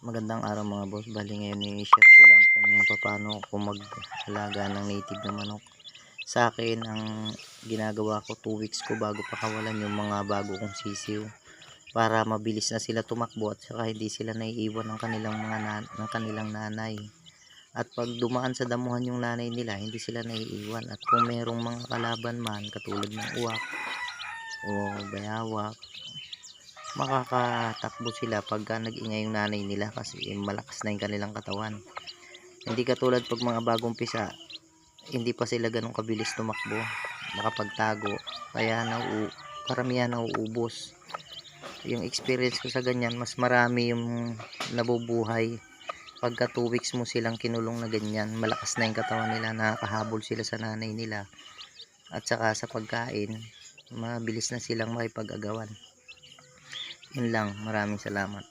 Magandang araw mga boss. Bali ngayon i-share ko lang kung paano ako mag-alaga ng native na manok. Sa akin, ang ginagawa ko 2 weeks ko bago pakawalan yung mga bago kong sisiw para mabilis na sila tumakbo at saka hindi sila naiiwan ng kanilang ng kanilang nanay. At pag dumaan sa damuhan yung nanay nila, hindi sila naiiwan. At kung merong mga kalaban man katulad ng uwak o bayawak, makakatakbo sila pagka nag-ingay yung nanay nila kasi malakas na yung kanilang katawan. Hindi katulad pag mga bagong pisa, hindi pa sila ganun kabilis tumakbo, makapagtago, kaya karamihan nauubos. Yung experience ko sa ganyan, mas marami yung nabubuhay pagka 2 weeks mo silang kinulong na ganyan. Malakas na yung katawan nila, nakakahabol sila sa nanay nila, at saka sa pagkain mabilis na silang makipag-agawan. Yun lang, maraming salamat.